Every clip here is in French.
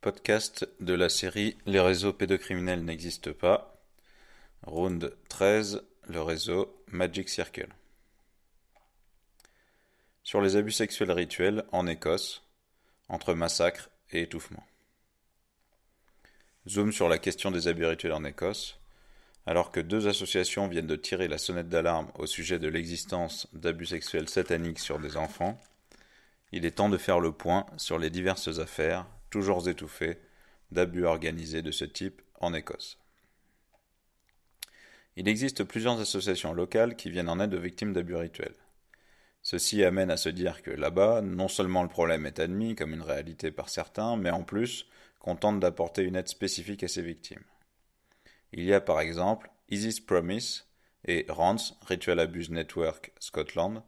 Podcast de la série Les réseaux pédocriminels n'existent pas. Round 13, le réseau Magic Circle. Sur les abus sexuels rituels en Écosse, entre massacre et étouffement. Zoom sur la question des abus rituels en Écosse. Alors que deux associations viennent de tirer la sonnette d'alarme au sujet de l'existence d'abus sexuels sataniques sur des enfants, il est temps de faire le point sur les diverses affaires, toujours étouffées, d'abus organisés de ce type en Écosse. Il existe plusieurs associations locales qui viennent en aide aux victimes d'abus rituels. Ceci amène à se dire que là-bas, non seulement le problème est admis comme une réalité par certains, mais en plus qu'on tente d'apporter une aide spécifique à ces victimes. Il y a par exemple Isis Promise et Rance Ritual Abuse Network Scotland,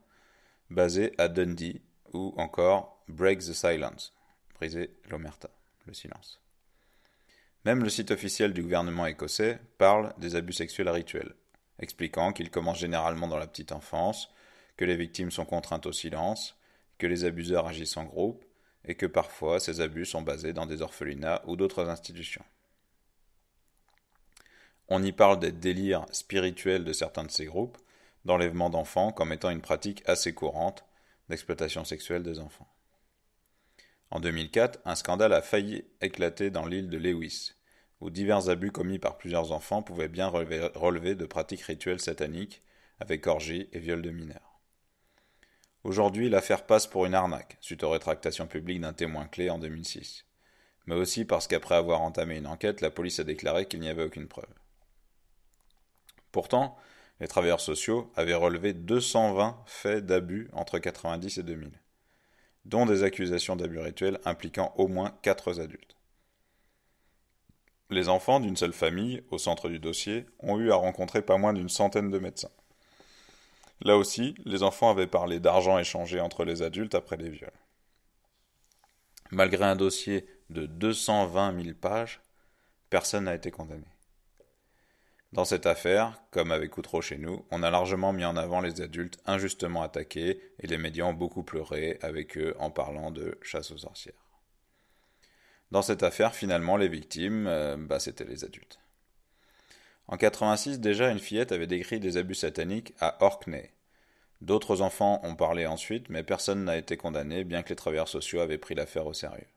basés à Dundee, ou encore Break the Silence, briser l'omerta, le silence. Même le site officiel du gouvernement écossais parle des abus sexuels rituels, expliquant qu'ils commencent généralement dans la petite enfance, que les victimes sont contraintes au silence, que les abuseurs agissent en groupe, et que parfois ces abus sont basés dans des orphelinats ou d'autres institutions. On y parle des délires spirituels de certains de ces groupes, d'enlèvement d'enfants comme étant une pratique assez courante d'exploitation sexuelle des enfants. En 2004, un scandale a failli éclater dans l'île de Lewis, où divers abus commis par plusieurs enfants pouvaient bien relever de pratiques rituelles sataniques, avec orgies et viols de mineurs. Aujourd'hui, l'affaire passe pour une arnaque, suite aux rétractations publiques d'un témoin clé en 2006, mais aussi parce qu'après avoir entamé une enquête, la police a déclaré qu'il n'y avait aucune preuve. Pourtant, les travailleurs sociaux avaient relevé 220 faits d'abus entre 1990 et 2000, dont des accusations d'abus rituels impliquant au moins 4 adultes. Les enfants d'une seule famille, au centre du dossier, ont eu à rencontrer pas moins d'une centaine de médecins. Là aussi, les enfants avaient parlé d'argent échangé entre les adultes après les viols. Malgré un dossier de 220 000 pages, personne n'a été condamné. Dans cette affaire, comme avec Outreau chez nous, on a largement mis en avant les adultes injustement attaqués et les médias ont beaucoup pleuré avec eux en parlant de chasse aux sorcières. Dans cette affaire, finalement, les victimes, c'était les adultes. En 86, déjà, une fillette avait décrit des abus sataniques à Orkney. D'autres enfants ont parlé ensuite, mais personne n'a été condamné, bien que les travailleurs sociaux avaient pris l'affaire au sérieux.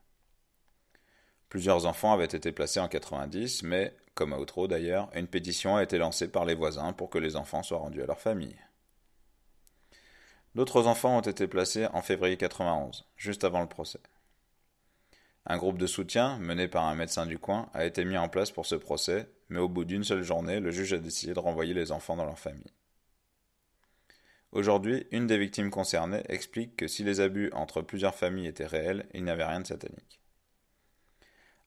Plusieurs enfants avaient été placés en 90, mais, comme à Outreau d'ailleurs, une pétition a été lancée par les voisins pour que les enfants soient rendus à leur famille. D'autres enfants ont été placés en février 91, juste avant le procès. Un groupe de soutien, mené par un médecin du coin, a été mis en place pour ce procès, mais au bout d'une seule journée, le juge a décidé de renvoyer les enfants dans leur famille. Aujourd'hui, une des victimes concernées explique que si les abus entre plusieurs familles étaient réels, il n'y avait rien de satanique.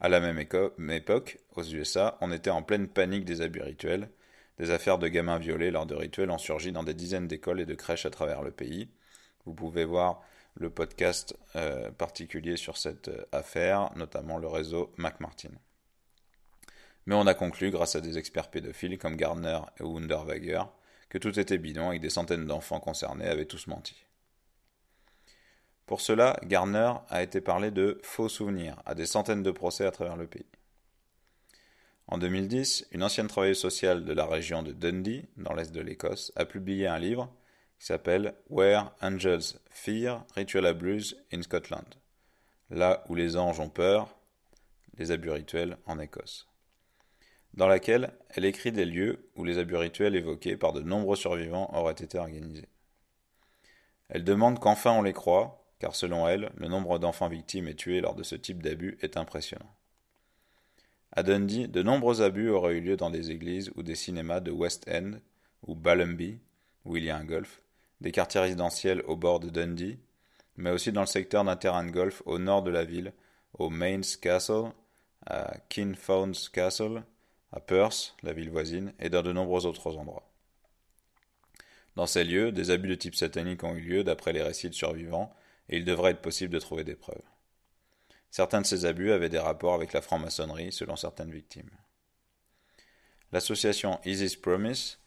À la même époque, aux USA, on était en pleine panique des abus rituels. Des affaires de gamins violés lors de rituels ont surgi dans des dizaines d'écoles et de crèches à travers le pays. Vous pouvez voir le podcast particulier sur cette affaire, notamment le réseau McMartin. Mais on a conclu, grâce à des experts pédophiles comme Gardner et Wunderwager, que tout était bidon et que des centaines d'enfants concernés avaient tous menti. Pour cela, Gardner a été parlé de faux souvenirs à des centaines de procès à travers le pays. En 2010, une ancienne travailleuse sociale de la région de Dundee, dans l'est de l'Écosse, a publié un livre qui s'appelle Where Angels Fear Ritual Abuse in Scotland. Là où les anges ont peur, les abus rituels en Écosse. Dans laquelle elle écrit des lieux où les abus rituels évoqués par de nombreux survivants auraient été organisés. Elle demande qu'enfin on les croie, car selon elle, le nombre d'enfants victimes et tués lors de ce type d'abus est impressionnant. À Dundee, de nombreux abus auraient eu lieu dans des églises ou des cinémas de West End ou Ballambie, où il y a un golf, des quartiers résidentiels au bord de Dundee, mais aussi dans le secteur d'un terrain de golf au nord de la ville, au Mains Castle, à Kinfauns Castle, à Perth, la ville voisine, et dans de nombreux autres endroits. Dans ces lieux, des abus de type satanique ont eu lieu d'après les récits de survivants, et il devrait être possible de trouver des preuves. Certains de ces abus avaient des rapports avec la franc-maçonnerie, selon certaines victimes. L'association Isis Promise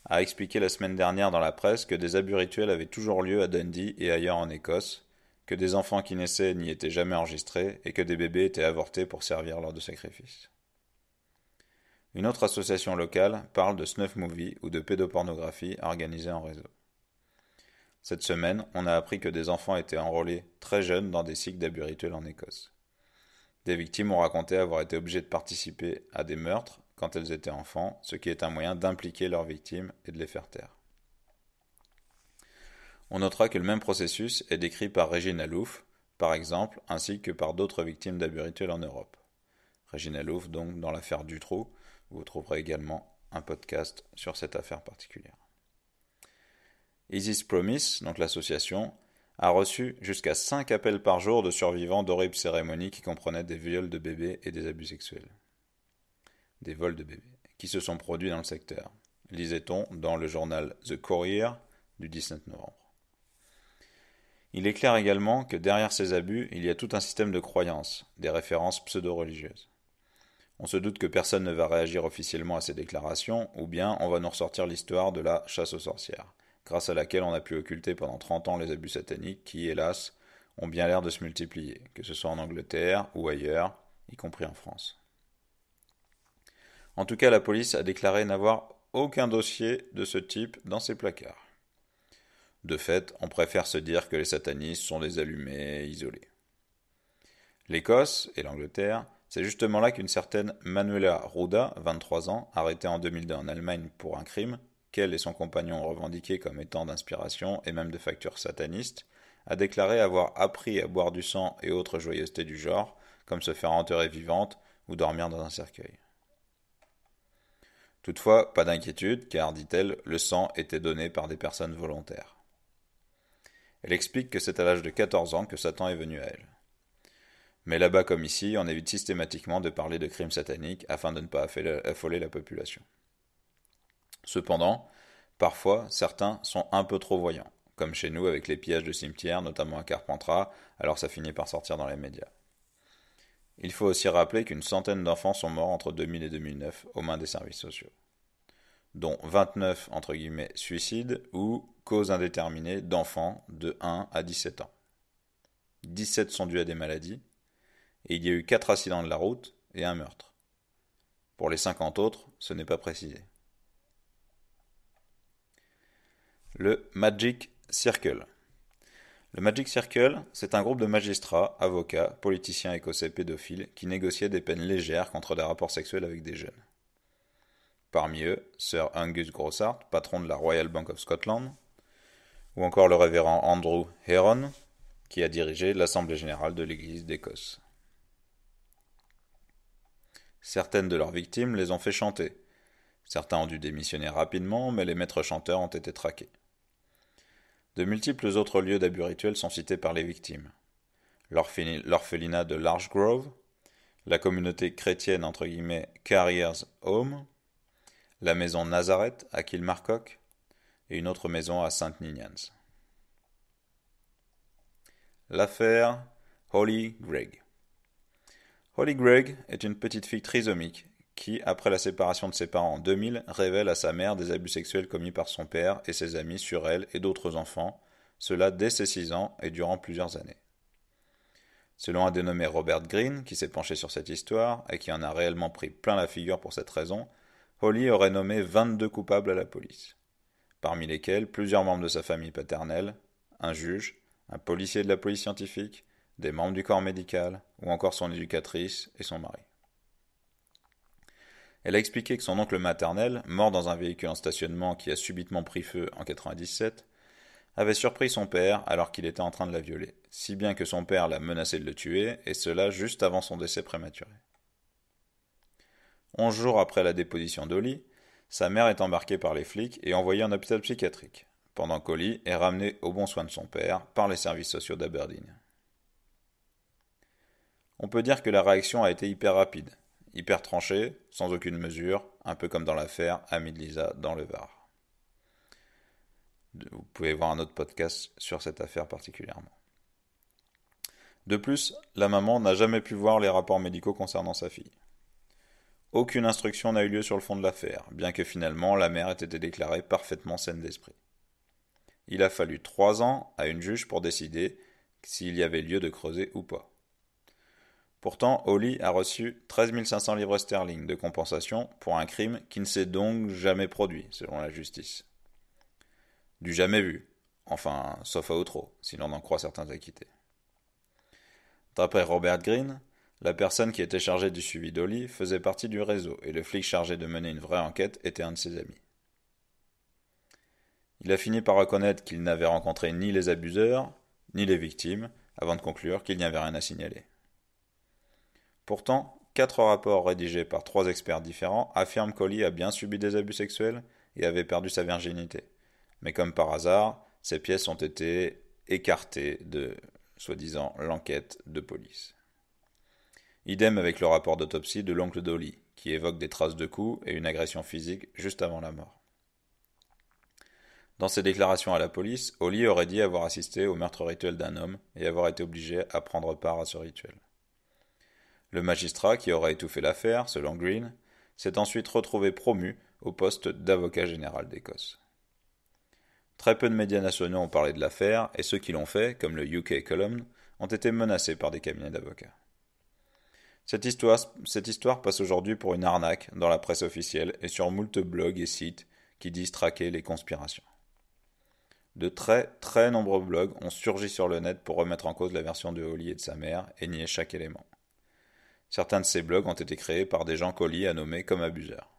a expliqué la semaine dernière dans la presse que des abus rituels avaient toujours lieu à Dundee et ailleurs en Écosse, que des enfants qui naissaient n'y étaient jamais enregistrés et que des bébés étaient avortés pour servir lors de sacrifices. Une autre association locale parle de snuff movie ou de pédopornographie organisée en réseau. Cette semaine, on a appris que des enfants étaient enrôlés très jeunes dans des cycles d'abus rituels en Écosse. Des victimes ont raconté avoir été obligées de participer à des meurtres quand elles étaient enfants, ce qui est un moyen d'impliquer leurs victimes et de les faire taire. On notera que le même processus est décrit par Regina Louf, par exemple, ainsi que par d'autres victimes d'abus rituels en Europe. Regina Louf, donc, dans l'affaire Dutroux, vous trouverez également un podcast sur cette affaire particulière. Isis Promise, donc l'association, a reçu jusqu'à 5 appels par jour de survivants d'horribles cérémonies qui comprenaient des viols de bébés et des abus sexuels. Des vols de bébés, qui se sont produits dans le secteur, lisait-on dans le journal The Courier du 19 novembre. Il est clair également que derrière ces abus, il y a tout un système de croyances, des références pseudo-religieuses. On se doute que personne ne va réagir officiellement à ces déclarations, ou bien on va nous ressortir l'histoire de la chasse aux sorcières, grâce à laquelle on a pu occulter pendant 30 ans les abus sataniques qui, hélas, ont bien l'air de se multiplier, que ce soit en Angleterre ou ailleurs, y compris en France. En tout cas, la police a déclaré n'avoir aucun dossier de ce type dans ses placards. De fait, on préfère se dire que les satanistes sont des allumés isolés. L'Écosse et l'Angleterre, c'est justement là qu'une certaine Manuela Ruda, 23 ans, arrêtée en 2002 en Allemagne pour un crime, qu'elle et son compagnon ont revendiqué comme étant d'inspiration et même de facture sataniste, a déclaré avoir appris à boire du sang et autres joyeusetés du genre, comme se faire enterrer vivante ou dormir dans un cercueil. Toutefois, pas d'inquiétude, car, dit-elle, le sang était donné par des personnes volontaires. Elle explique que c'est à l'âge de 14 ans que Satan est venu à elle. Mais là-bas comme ici, on évite systématiquement de parler de crimes sataniques afin de ne pas affoler la population. Cependant, parfois, certains sont un peu trop voyants, comme chez nous avec les pillages de cimetières, notamment à Carpentras, alors ça finit par sortir dans les médias. Il faut aussi rappeler qu'une centaine d'enfants sont morts entre 2000 et 2009 aux mains des services sociaux, dont 29 entre guillemets suicides ou causes indéterminées d'enfants de 1 à 17 ans. 17 sont dus à des maladies, et il y a eu 4 accidents de la route et un meurtre. Pour les 50 autres, ce n'est pas précisé. Le Magic Circle. Le Magic Circle, c'est un groupe de magistrats, avocats, politiciens écossais pédophiles qui négociaient des peines légères contre des rapports sexuels avec des jeunes. Parmi eux, Sir Angus Grossart, patron de la Royal Bank of Scotland, ou encore le révérend Andrew Heron, qui a dirigé l'Assemblée générale de l'Église d'Écosse. Certaines de leurs victimes les ont fait chanter. Certains ont dû démissionner rapidement, mais les maîtres chanteurs ont été traqués. De multiples autres lieux d'abus rituels sont cités par les victimes. L'orphelinat de Large Grove, la communauté chrétienne entre guillemets Carrier's Home, la maison Nazareth à Kilmarcock et une autre maison à St. Ninians. L'affaire Holly Greig. Holly Greig est une petite fille trisomique qui, après la séparation de ses parents en 2000, révèle à sa mère des abus sexuels commis par son père et ses amis sur elle et d'autres enfants, cela dès ses 6 ans et durant plusieurs années. Selon un dénommé Robert Greene, qui s'est penché sur cette histoire et qui en a réellement pris plein la figure pour cette raison, Holly aurait nommé 22 coupables à la police, parmi lesquels plusieurs membres de sa famille paternelle, un juge, un policier de la police scientifique, des membres du corps médical, ou encore son éducatrice et son mari. Elle a expliqué que son oncle maternel, mort dans un véhicule en stationnement qui a subitement pris feu en 1997, avait surpris son père alors qu'il était en train de la violer, si bien que son père l'a menacé de le tuer, et cela juste avant son décès prématuré. 11 jours après la déposition d'Holly, sa mère est embarquée par les flics et envoyée en hôpital psychiatrique, pendant qu'Holly est ramenée au bon soin de son père par les services sociaux d'Aberdeen. On peut dire que la réaction a été hyper rapide, hyper tranchée, sans aucune mesure, un peu comme dans l'affaire Ami de Lisa dans le Var. Vous pouvez voir un autre podcast sur cette affaire particulièrement. De plus, la maman n'a jamais pu voir les rapports médicaux concernant sa fille. Aucune instruction n'a eu lieu sur le fond de l'affaire, bien que finalement la mère ait été déclarée parfaitement saine d'esprit. Il a fallu 3 ans à une juge pour décider s'il y avait lieu de creuser ou pas. Pourtant, Holly a reçu 13 500 livres sterling de compensation pour un crime qui ne s'est donc jamais produit, selon la justice. Du jamais vu, enfin, sauf à outreau, si l'on en croit certains acquittés. D'après Robert Greene, la personne qui était chargée du suivi d'Holly faisait partie du réseau et le flic chargé de mener une vraie enquête était un de ses amis. Il a fini par reconnaître qu'il n'avait rencontré ni les abuseurs, ni les victimes, avant de conclure qu'il n'y avait rien à signaler. Pourtant, 4 rapports rédigés par 3 experts différents affirment qu'Holly a bien subi des abus sexuels et avait perdu sa virginité. Mais comme par hasard, ces pièces ont été écartées de, soi-disant, l'enquête de police. Idem avec le rapport d'autopsie de l'oncle d'Holly, qui évoque des traces de coups et une agression physique juste avant la mort. Dans ses déclarations à la police, Holly aurait dit avoir assisté au meurtre rituel d'un homme et avoir été obligé à prendre part à ce rituel. Le magistrat qui aurait étouffé l'affaire, selon Greene, s'est ensuite retrouvé promu au poste d'avocat général d'Écosse. Très peu de médias nationaux ont parlé de l'affaire et ceux qui l'ont fait, comme le UK Column, ont été menacés par des cabinets d'avocats. Cette histoire passe aujourd'hui pour une arnaque dans la presse officielle et sur moult blogs et sites qui disent traquer les conspirations. De très nombreux blogs ont surgi sur le net pour remettre en cause la version de Holly et de sa mère et nier chaque élément. Certains de ces blogs ont été créés par des gens qu'Holly a nommés comme abuseurs.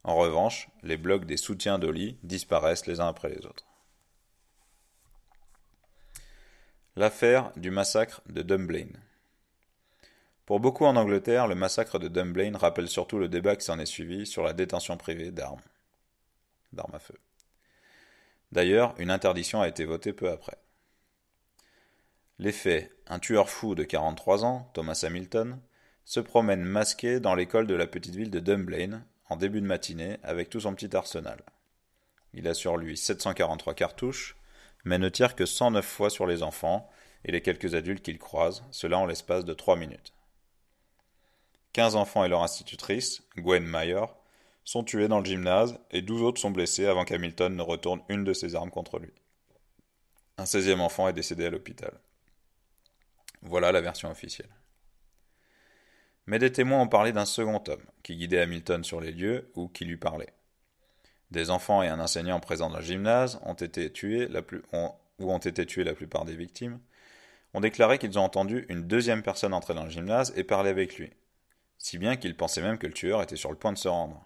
En revanche, les blogs des soutiens d'Holly disparaissent les uns après les autres. L'affaire du massacre de Dunblane. Pour beaucoup en Angleterre, le massacre de Dunblane rappelle surtout le débat qui s'en est suivi sur la détention privée d'armes à feu. D'ailleurs, une interdiction a été votée peu après. Les faits, un tueur fou de 43 ans, Thomas Hamilton, se promène masqué dans l'école de la petite ville de Dunblane en début de matinée avec tout son petit arsenal. Il a sur lui 743 cartouches, mais ne tire que 109 fois sur les enfants et les quelques adultes qu'il croise, cela en l'espace de 3 minutes. 15 enfants et leur institutrice, Gwen Mayer, sont tués dans le gymnase et 12 autres sont blessés avant qu'Hamilton ne retourne une de ses armes contre lui. Un 16e enfant est décédé à l'hôpital. Voilà la version officielle. Mais des témoins ont parlé d'un second homme, qui guidait Hamilton sur les lieux ou qui lui parlait. Des enfants et un enseignant présents dans le gymnase ont été tués la plupart des victimes, ont déclaré qu'ils ont entendu une deuxième personne entrer dans le gymnase et parler avec lui, si bien qu'ils pensaient même que le tueur était sur le point de se rendre.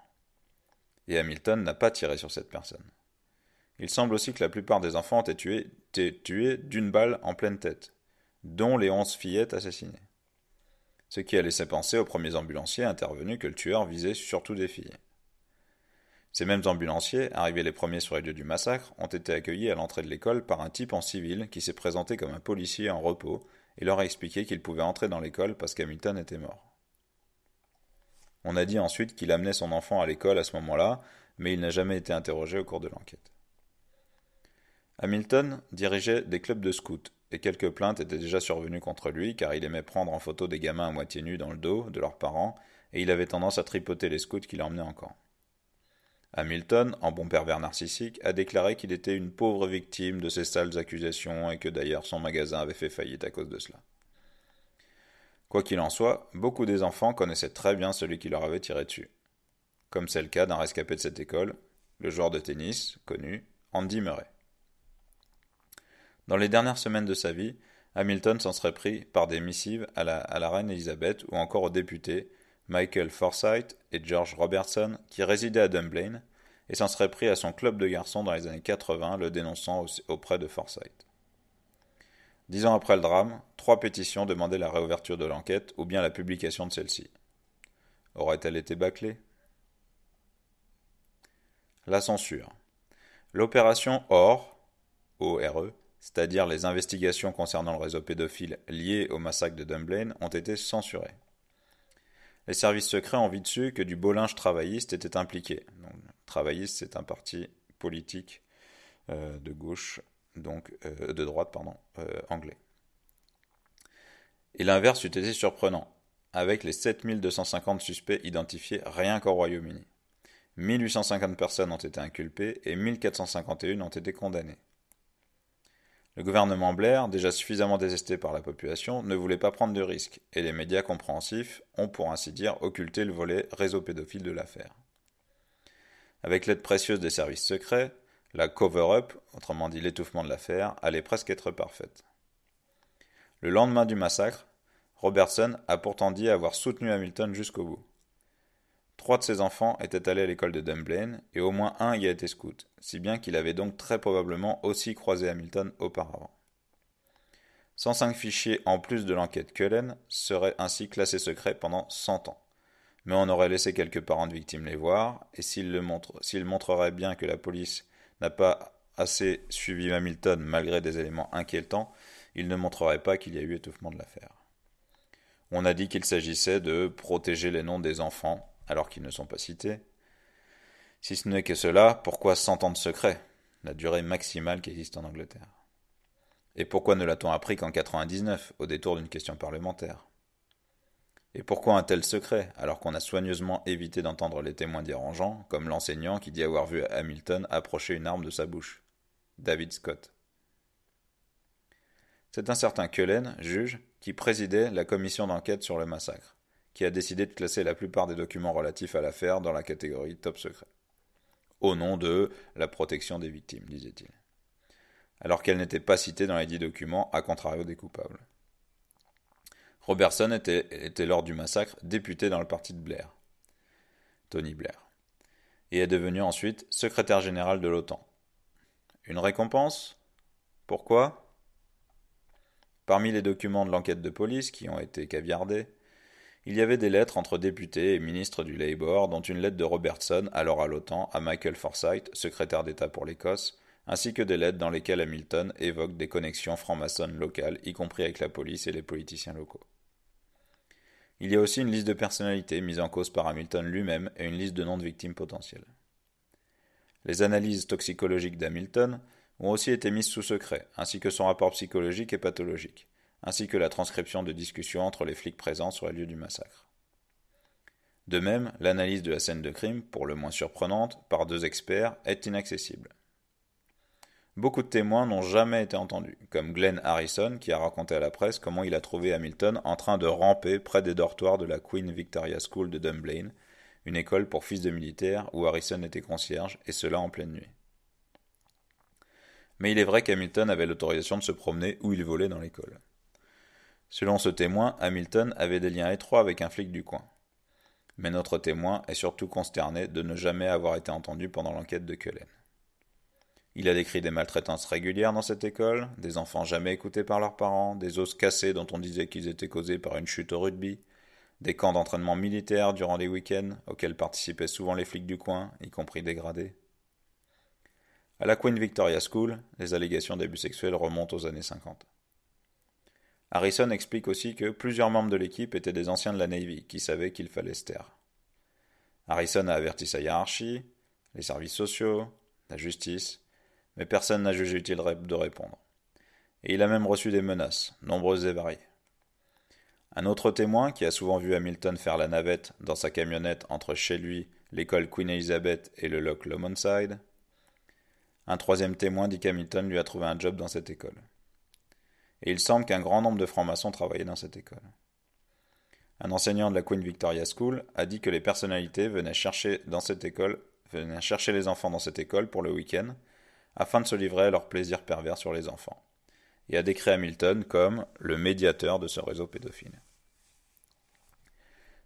Et Hamilton n'a pas tiré sur cette personne. Il semble aussi que la plupart des enfants ont été tués d'une balle en pleine tête, dont les 11 fillettes assassinées. Ce qui a laissé penser aux premiers ambulanciers intervenus que le tueur visait surtout des filles. Ces mêmes ambulanciers, arrivés les premiers sur les lieux du massacre, ont été accueillis à l'entrée de l'école par un type en civil qui s'est présenté comme un policier en repos et leur a expliqué qu'il pouvait entrer dans l'école parce qu'Hamilton était mort. On a dit ensuite qu'il amenait son enfant à l'école à ce moment-là, mais il n'a jamais été interrogé au cours de l'enquête. Hamilton dirigeait des clubs de scouts, et quelques plaintes étaient déjà survenues contre lui car il aimait prendre en photo des gamins à moitié nus dans le dos de leurs parents et il avait tendance à tripoter les scouts qui l'emmenaient en camp. Hamilton, en bon pervers narcissique, a déclaré qu'il était une pauvre victime de ces sales accusations et que d'ailleurs son magasin avait fait faillite à cause de cela. Quoi qu'il en soit, beaucoup des enfants connaissaient très bien celui qui leur avait tiré dessus. Comme c'est le cas d'un rescapé de cette école, le joueur de tennis, connu, Andy Murray. Dans les dernières semaines de sa vie, Hamilton s'en serait pris par des missives à la reine Elisabeth ou encore aux députés Michael Forsyth et George Robertson qui résidaient à Dunblane et s'en serait pris à son club de garçons dans les années 80 le dénonçant auprès de Forsyth. 10 ans après le drame, 3 pétitions demandaient la réouverture de l'enquête ou bien la publication de celle-ci. Aurait-elle été bâclée ? La censure. L'opération ORE, c'est-à-dire les investigations concernant le réseau pédophile lié au massacre de Dunblane, ont été censurées. Les services secrets ont vu dessus que du beau linge travailliste était impliqué. Donc, travailliste, c'est un parti politique de gauche, de droite, anglais. Et l'inverse eût été surprenant, avec les 7250 suspects identifiés rien qu'au Royaume-Uni. 1850 personnes ont été inculpées et 1451 ont été condamnées. Le gouvernement Blair, déjà suffisamment désesté par la population, ne voulait pas prendre de risques, et les médias compréhensifs ont pour ainsi dire occulté le volet réseau pédophile de l'affaire. Avec l'aide précieuse des services secrets, la cover-up, autrement dit l'étouffement de l'affaire, allait presque être parfaite. Le lendemain du massacre, Robertson a pourtant dit avoir soutenu Hamilton jusqu'au bout. 3 de ses enfants étaient allés à l'école de Dunblane et au moins un y a été scout, si bien qu'il avait donc très probablement aussi croisé Hamilton auparavant. 105 fichiers en plus de l'enquête Cullen seraient ainsi classés secrets pendant 100 ans. Mais on aurait laissé quelques parents de victimes les voir, et s'ils montreraient bien que la police n'a pas assez suivi Hamilton malgré des éléments inquiétants, ils ne montreraient pas qu'il y a eu étouffement de l'affaire. On a dit qu'il s'agissait de protéger les noms des enfants, alors qu'ils ne sont pas cités. Si ce n'est que cela, pourquoi 100 ans de secret, la durée maximale qui existe en Angleterre? Et pourquoi ne l'a-t-on appris qu'en 99, au détour d'une question parlementaire? Et pourquoi un tel secret, alors qu'on a soigneusement évité d'entendre les témoins dérangeants, comme l'enseignant qui dit avoir vu Hamilton approcher une arme de sa bouche? David Scott. C'est un certain Cullen, juge, qui présidait la commission d'enquête sur le massacre, qui a décidé de classer la plupart des documents relatifs à l'affaire dans la catégorie top secret. Au nom de la protection des victimes, disait-il. Alors qu'elle n'était pas citée dans les 10 documents, à contrario des coupables. Robertson était lors du massacre député dans le parti de Blair, Tony Blair, et est devenu ensuite secrétaire général de l'OTAN. Une récompense? Pourquoi? Parmi les documents de l'enquête de police qui ont été caviardés, il y avait des lettres entre députés et ministres du Labour, dont une lettre de Robertson, alors à l'OTAN, à Michael Forsyth, secrétaire d'État pour l'Écosse, ainsi que des lettres dans lesquelles Hamilton évoque des connexions franc-maçonnes locales, y compris avec la police et les politiciens locaux. Il y a aussi une liste de personnalités mises en cause par Hamilton lui-même et une liste de noms de victimes potentielles. Les analyses toxicologiques d'Hamilton ont aussi été mises sous secret, ainsi que son rapport psychologique et pathologique, ainsi que la transcription de discussions entre les flics présents sur les lieux du massacre. De même, l'analyse de la scène de crime, pour le moins surprenante, par 2 experts, est inaccessible. Beaucoup de témoins n'ont jamais été entendus, comme Glenn Harrison qui a raconté à la presse comment il a trouvé Hamilton en train de ramper près des dortoirs de la Queen Victoria School de Dunblane, une école pour fils de militaires où Harrison était concierge, et cela en pleine nuit. Mais il est vrai qu'Hamilton avait l'autorisation de se promener où il voulait dans l'école. Selon ce témoin, Hamilton avait des liens étroits avec un flic du coin. Mais notre témoin est surtout consterné de ne jamais avoir été entendu pendant l'enquête de Cullen. Il a décrit des maltraitances régulières dans cette école, des enfants jamais écoutés par leurs parents, des os cassés dont on disait qu'ils étaient causés par une chute au rugby, des camps d'entraînement militaire durant les week-ends, auxquels participaient souvent les flics du coin, y compris dégradés. À la Queen Victoria School, les allégations d'abus sexuels remontent aux années 50. Harrison explique aussi que plusieurs membres de l'équipe étaient des anciens de la Navy qui savaient qu'il fallait se taire. Harrison a averti sa hiérarchie, les services sociaux, la justice, mais personne n'a jugé utile de répondre. Et il a même reçu des menaces, nombreuses et variées. Un autre témoin, qui a souvent vu Hamilton faire la navette dans sa camionnette entre chez lui, l'école Queen Elizabeth et le Loch Lomond-side. Un troisième témoin dit qu'Hamilton lui a trouvé un job dans cette école. Et il semble qu'un grand nombre de francs-maçons travaillaient dans cette école. Un enseignant de la Queen Victoria School a dit que les personnalités venaient chercher les enfants dans cette école pour le week-end, afin de se livrer à leurs plaisirs pervers sur les enfants, et a décrit Hamilton comme le médiateur de ce réseau pédophile.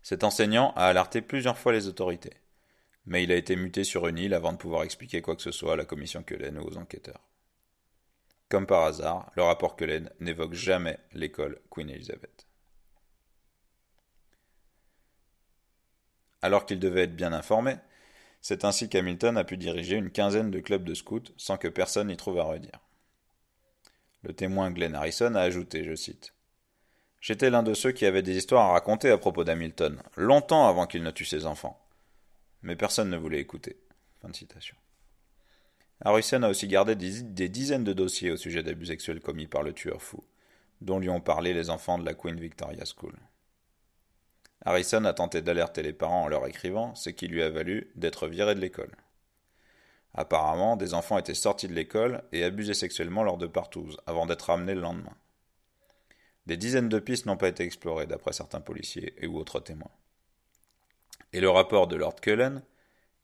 Cet enseignant a alerté plusieurs fois les autorités, mais il a été muté sur une île avant de pouvoir expliquer quoi que ce soit à la commission Cullen ou aux enquêteurs. Comme par hasard, le rapport Cullen n'évoque jamais l'école Queen Elizabeth. Alors qu'il devait être bien informé, c'est ainsi qu'Hamilton a pu diriger une quinzaine de clubs de scouts sans que personne n'y trouve à redire. Le témoin Glenn Harrison a ajouté, je cite, « J'étais l'un de ceux qui avaient des histoires à raconter à propos d'Hamilton, longtemps avant qu'il ne tue ses enfants. Mais personne ne voulait écouter. » Fin de citation. Harrison a aussi gardé des dizaines de dossiers au sujet d'abus sexuels commis par le tueur fou, dont lui ont parlé les enfants de la Queen Victoria School. Harrison a tenté d'alerter les parents en leur écrivant, ce qui lui a valu d'être viré de l'école. Apparemment, des enfants étaient sortis de l'école et abusés sexuellement lors de partous, avant d'être ramenés le lendemain. Des dizaines de pistes n'ont pas été explorées, d'après certains policiers et ou autres témoins. Et le rapport de Lord Cullen,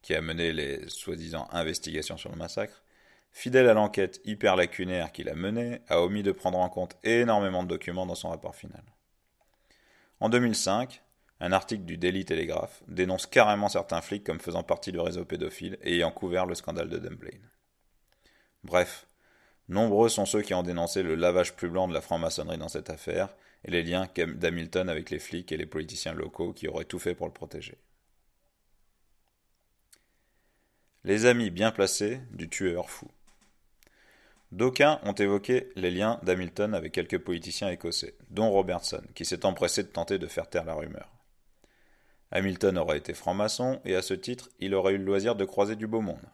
qui a mené les soi-disant investigations sur le massacre, fidèle à l'enquête hyper lacunaire qu'il a menée, a omis de prendre en compte énormément de documents dans son rapport final. En 2005, un article du Daily Telegraph dénonce carrément certains flics comme faisant partie du réseau pédophile et ayant couvert le scandale de Dunblane. Bref, nombreux sont ceux qui ont dénoncé le lavage plus blanc de la franc-maçonnerie dans cette affaire et les liens d'Hamilton avec les flics et les politiciens locaux qui auraient tout fait pour le protéger. Les amis bien placés du tueur fou. D'aucuns ont évoqué les liens d'Hamilton avec quelques politiciens écossais, dont Robertson, qui s'est empressé de tenter de faire taire la rumeur. Hamilton aurait été franc-maçon et à ce titre, il aurait eu le loisir de croiser du beau monde.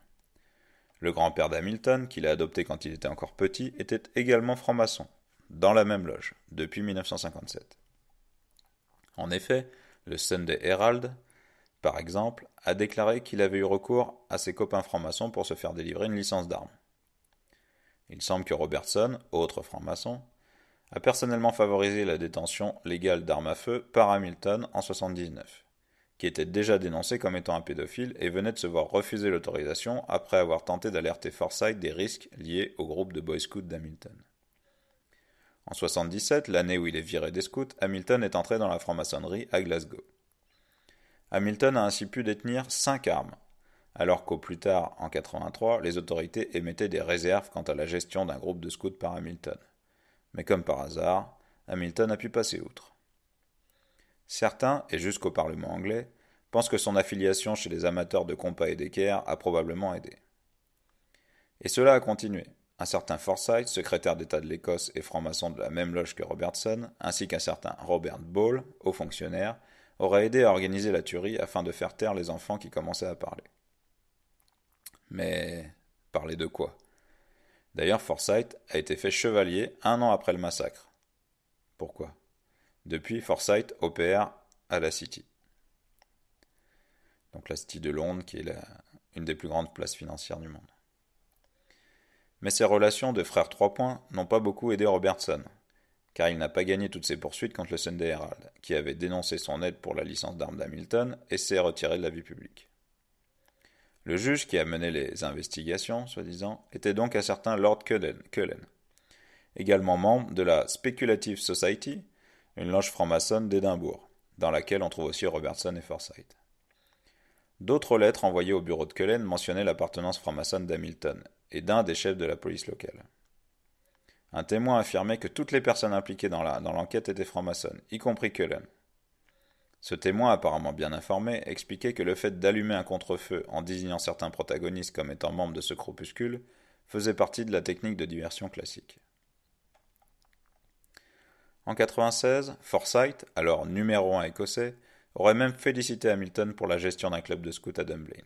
Le grand-père d'Hamilton, qu'il a adopté quand il était encore petit, était également franc-maçon, dans la même loge, depuis 1957. En effet, le Sunday Herald, par exemple, a déclaré qu'il avait eu recours à ses copains francs-maçons pour se faire délivrer une licence d'armes. Il semble que Robertson, autre franc-maçon, a personnellement favorisé la détention légale d'armes à feu par Hamilton en 1979, qui était déjà dénoncé comme étant un pédophile et venait de se voir refuser l'autorisation après avoir tenté d'alerter Forsyth des risques liés au groupe de Boy Scouts d'Hamilton. En 1977, l'année où il est viré des scouts, Hamilton est entré dans la franc-maçonnerie à Glasgow. Hamilton a ainsi pu détenir 5 armes, alors qu'au plus tard, en 1983, les autorités émettaient des réserves quant à la gestion d'un groupe de scouts par Hamilton. Mais comme par hasard, Hamilton a pu passer outre. Certains, et jusqu'au Parlement anglais, pensent que son affiliation chez les amateurs de compas et d'équerre a probablement aidé. Et cela a continué. Un certain Forsyth, secrétaire d'État de l'Écosse et franc-maçon de la même loge que Robertson, ainsi qu'un certain Robert Ball, haut fonctionnaire, auraient aidé à organiser la tuerie afin de faire taire les enfants qui commençaient à parler. Mais parler de quoi? D'ailleurs, Forsyth a été fait chevalier 1 an après le massacre. Pourquoi? Depuis, Forsyth opère à la City. Donc la City de Londres, qui est une des plus grandes places financières du monde. Mais ses relations de frère 3 points n'ont pas beaucoup aidé Robertson, car il n'a pas gagné toutes ses poursuites contre le Sunday Herald, qui avait dénoncé son aide pour la licence d'armes d'Hamilton et s'est retiré de la vie publique. Le juge qui a mené les investigations, soi-disant, était donc un certain Lord Cullen, également membre de la Speculative Society, une loge franc-maçonne d'Édimbourg, dans laquelle on trouve aussi Robertson et Forsyth. D'autres lettres envoyées au bureau de Cullen mentionnaient l'appartenance franc-maçonne d'Hamilton et d'un des chefs de la police locale. Un témoin affirmait que toutes les personnes impliquées dans l'enquête étaient franc-maçonnes, y compris Cullen. Ce témoin, apparemment bien informé, expliquait que le fait d'allumer un contre-feu en désignant certains protagonistes comme étant membres de ce groupuscule faisait partie de la technique de diversion classique. En 1996, Forsyth, alors numéro 1 écossais, aurait même félicité Hamilton pour la gestion d'un club de scouts à Dunblane.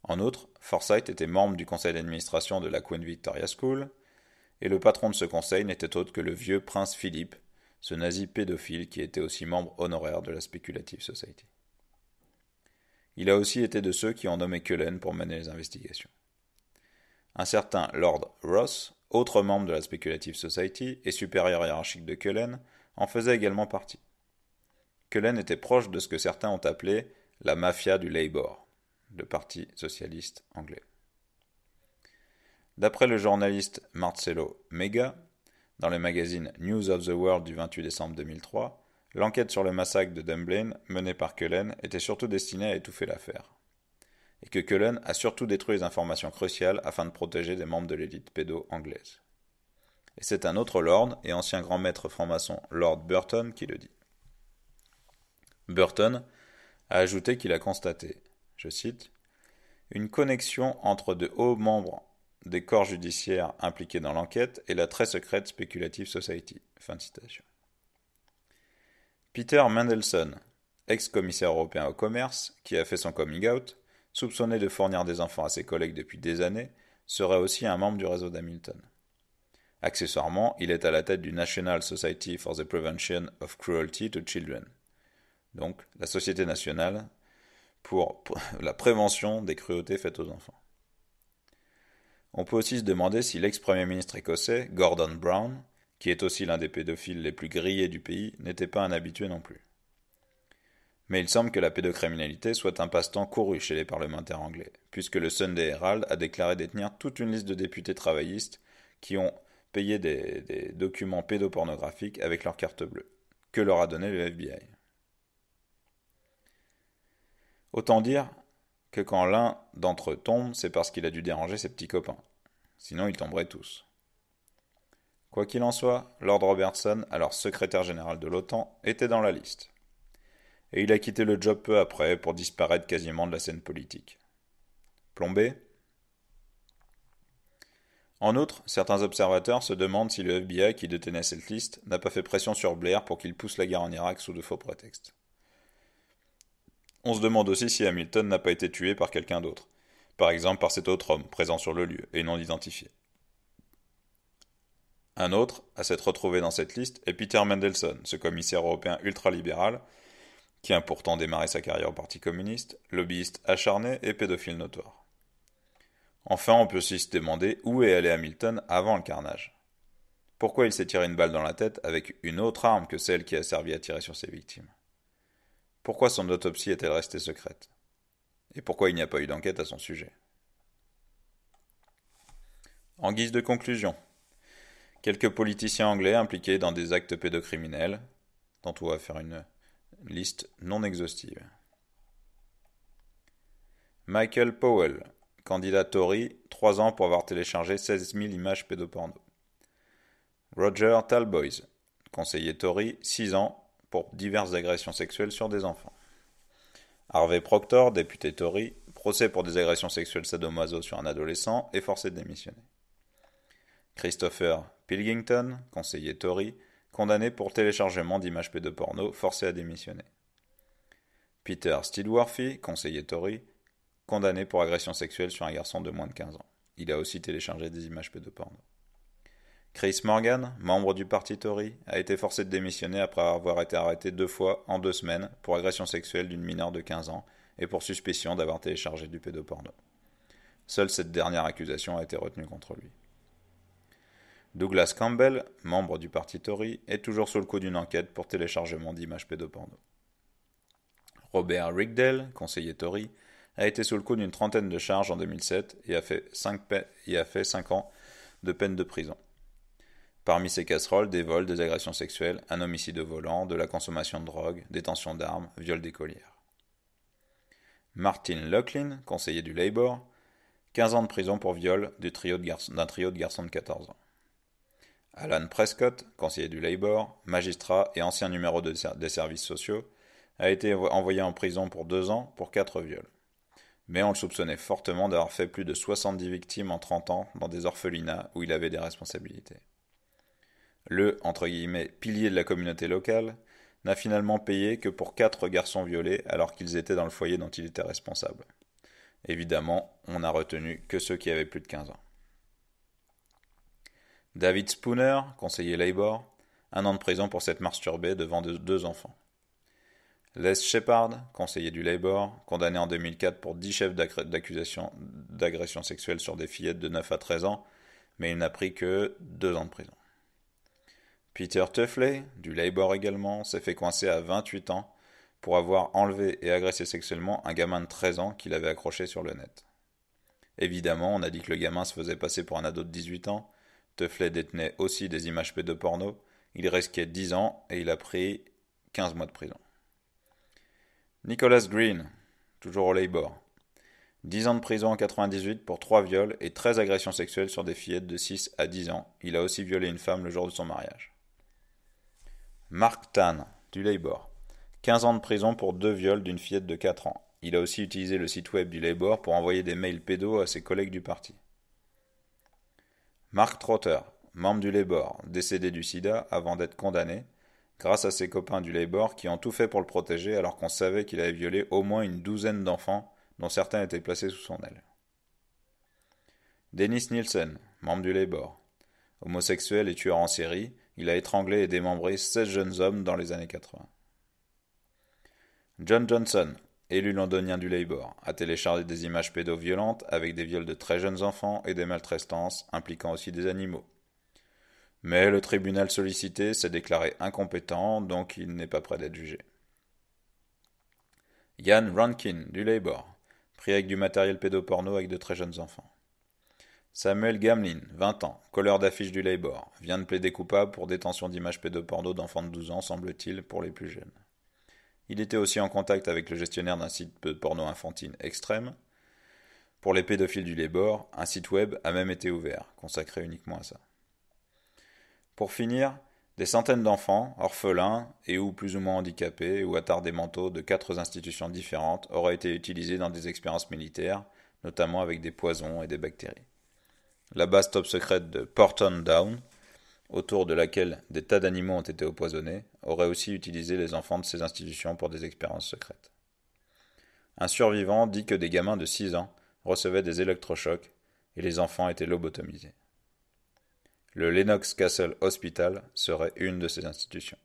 En outre, Forsyth était membre du conseil d'administration de la Queen Victoria School, et le patron de ce conseil n'était autre que le vieux prince Philippe, ce nazi pédophile qui était aussi membre honoraire de la Speculative Society. Il a aussi été de ceux qui ont nommé Cullen pour mener les investigations. Un certain Lord Ross, autre membre de la Speculative Society et supérieur hiérarchique de Cullen, en faisait également partie. Cullen était proche de ce que certains ont appelé la mafia du Labour, le parti socialiste anglais. D'après le journaliste Marcello Mega, dans le magazine News of the World du 28 décembre 2003, l'enquête sur le massacre de Dunblane, menée par Cullen, était surtout destinée à étouffer l'affaire. Et que Cullen a surtout détruit les informations cruciales afin de protéger des membres de l'élite pédo anglaise. Et c'est un autre lord et ancien grand maître franc-maçon, Lord Burton, qui le dit. Burton a ajouté qu'il a constaté, je cite, « une connexion entre de hauts membres des corps judiciaires impliqués dans l'enquête et la très secrète Speculative Society. » Fin de citation. Peter Mandelson, ex-commissaire européen au commerce, qui a fait son coming out, soupçonné de fournir des enfants à ses collègues depuis des années, serait aussi un membre du réseau d'Hamilton. Accessoirement, il est à la tête du National Society for the Prevention of Cruelty to Children, donc la Société nationale pour la prévention des cruautés faites aux enfants. On peut aussi se demander si l'ex-premier ministre écossais, Gordon Brown, qui est aussi l'un des pédophiles les plus grillés du pays, n'était pas un habitué non plus. Mais il semble que la pédocriminalité soit un passe-temps couru chez les parlementaires anglais, puisque le Sunday Herald a déclaré détenir toute une liste de députés travaillistes qui ont payé des documents pédopornographiques avec leur carte bleue, que leur a donné le FBI. Autant dire que quand l'un d'entre eux tombe, c'est parce qu'il a dû déranger ses petits copains. Sinon, ils tomberaient tous. Quoi qu'il en soit, Lord Robertson, alors secrétaire général de l'OTAN, était dans la liste. Et il a quitté le job peu après pour disparaître quasiment de la scène politique. Plombé ? En outre, certains observateurs se demandent si le FBI qui détenait cette liste n'a pas fait pression sur Blair pour qu'il pousse la guerre en Irak sous de faux prétextes. On se demande aussi si Hamilton n'a pas été tué par quelqu'un d'autre, par exemple par cet autre homme présent sur le lieu et non identifié. Un autre à s'être retrouvé dans cette liste est Peter Mandelson, ce commissaire européen ultralibéral qui a pourtant démarré sa carrière au Parti communiste, lobbyiste acharné et pédophile notoire. Enfin, on peut aussi se demander où est allé Hamilton avant le carnage. Pourquoi il s'est tiré une balle dans la tête avec une autre arme que celle qui a servi à tirer sur ses victimes? Pourquoi son autopsie est-elle restée secrète? Et pourquoi il n'y a pas eu d'enquête à son sujet? En guise de conclusion, quelques politiciens anglais impliqués dans des actes pédocriminels, dont on va faire une liste non exhaustive. Michael Powell, candidat Tory, 3 ans pour avoir téléchargé 16 000 images pédoporno. Roger Talboys, conseiller Tory, 6 ans pour diverses agressions sexuelles sur des enfants. Harvey Proctor, député Tory, procès pour des agressions sexuelles sadomaso sur un adolescent et forcé de démissionner. Christopher Pilkington, conseiller Tory, condamné pour téléchargement d'images pédoporno, forcé à démissionner. Peter Steedworthy, conseiller Tory, condamné pour agression sexuelle sur un garçon de moins de 15 ans. Il a aussi téléchargé des images pédoporno. Chris Morgan, membre du parti Tory, a été forcé de démissionner après avoir été arrêté 2 fois en 2 semaines pour agression sexuelle d'une mineure de 15 ans et pour suspicion d'avoir téléchargé du pédoporno. Seule cette dernière accusation a été retenue contre lui. Douglas Campbell, membre du parti Tory, est toujours sous le coup d'une enquête pour téléchargement d'images pédoporno. Robert Rigdale, conseiller Tory, a été sous le coup d'une trentaine de charges en 2007 et a fait 5 ans de peine de prison. Parmi ces casseroles, des vols, des agressions sexuelles, un homicide au volant, de la consommation de drogue, détention d'armes, viol d'écolières. Martin Loughlin, conseiller du Labour, 15 ans de prison pour viol d'un trio de garçons de 14 ans. Alan Prescott, conseiller du Labour, magistrat et ancien numéro des services sociaux, a été envoyé en prison pour 2 ans pour 4 viols. Mais on le soupçonnait fortement d'avoir fait plus de 70 victimes en 30 ans dans des orphelinats où il avait des responsabilités. Le, entre guillemets, pilier de la communauté locale, n'a finalement payé que pour 4 garçons violés alors qu'ils étaient dans le foyer dont il était responsable. Évidemment, on n'a retenu que ceux qui avaient plus de 15 ans. David Spooner, conseiller Labour, 1 an de prison pour s'être masturbé devant 2 enfants. Les Shepard, conseiller du Labour, condamné en 2004 pour 10 chefs d'accusation d'agression sexuelle sur des fillettes de 9 à 13 ans, mais il n'a pris que 2 ans de prison. Peter Tuffley, du Labour également, s'est fait coincer à 28 ans pour avoir enlevé et agressé sexuellement un gamin de 13 ans qu'il avait accroché sur le net. Évidemment, on a dit que le gamin se faisait passer pour un ado de 18 ans. Tuffley détenait aussi des images pédoporno. Il risquait 10 ans et il a pris 15 mois de prison. Nicholas Green, toujours au Labour. 10 ans de prison en 1998 pour 3 viols et 13 agressions sexuelles sur des fillettes de 6 à 10 ans. Il a aussi violé une femme le jour de son mariage. Mark Tan, du Labour. 15 ans de prison pour 2 viols d'une fillette de 4 ans. Il a aussi utilisé le site web du Labour pour envoyer des mails pédos à ses collègues du parti. Mark Trotter, membre du Labour, décédé du sida avant d'être condamné, grâce à ses copains du Labour qui ont tout fait pour le protéger alors qu'on savait qu'il avait violé au moins une douzaine d'enfants dont certains étaient placés sous son aile. Dennis Nielsen, membre du Labour. Homosexuel et tueur en série, il a étranglé et démembré 16 jeunes hommes dans les années 80. John Johnson, élu londonien du Labour, a téléchargé des images pédoviolentes avec des viols de très jeunes enfants et des maltraitances impliquant aussi des animaux. Mais le tribunal sollicité s'est déclaré incompétent, donc il n'est pas prêt d'être jugé. Ian Rankin, du Labour, pris avec du matériel pédoporno avec de très jeunes enfants. Samuel Gamlin, 20 ans, colleur d'affiches du Labour, vient de plaider coupable pour détention d'images pédoporno d'enfants de 12 ans, semble-t-il, pour les plus jeunes. Il était aussi en contact avec le gestionnaire d'un site de porno infantile extrême. Pour les pédophiles du Labour, un site web a même été ouvert, consacré uniquement à ça. Pour finir, des centaines d'enfants, orphelins et ou plus ou moins handicapés ou attardés mentaux de 4 institutions différentes auraient été utilisés dans des expériences militaires, notamment avec des poisons et des bactéries. La base top secrète de Porton Down, autour de laquelle des tas d'animaux ont été empoisonnés, aurait aussi utilisé les enfants de ces institutions pour des expériences secrètes. Un survivant dit que des gamins de 6 ans recevaient des électrochocs et les enfants étaient lobotomisés. Le Lennox Castle Hospital serait une de ces institutions.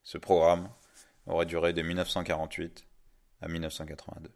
Ce programme aurait duré de 1948 à 1982.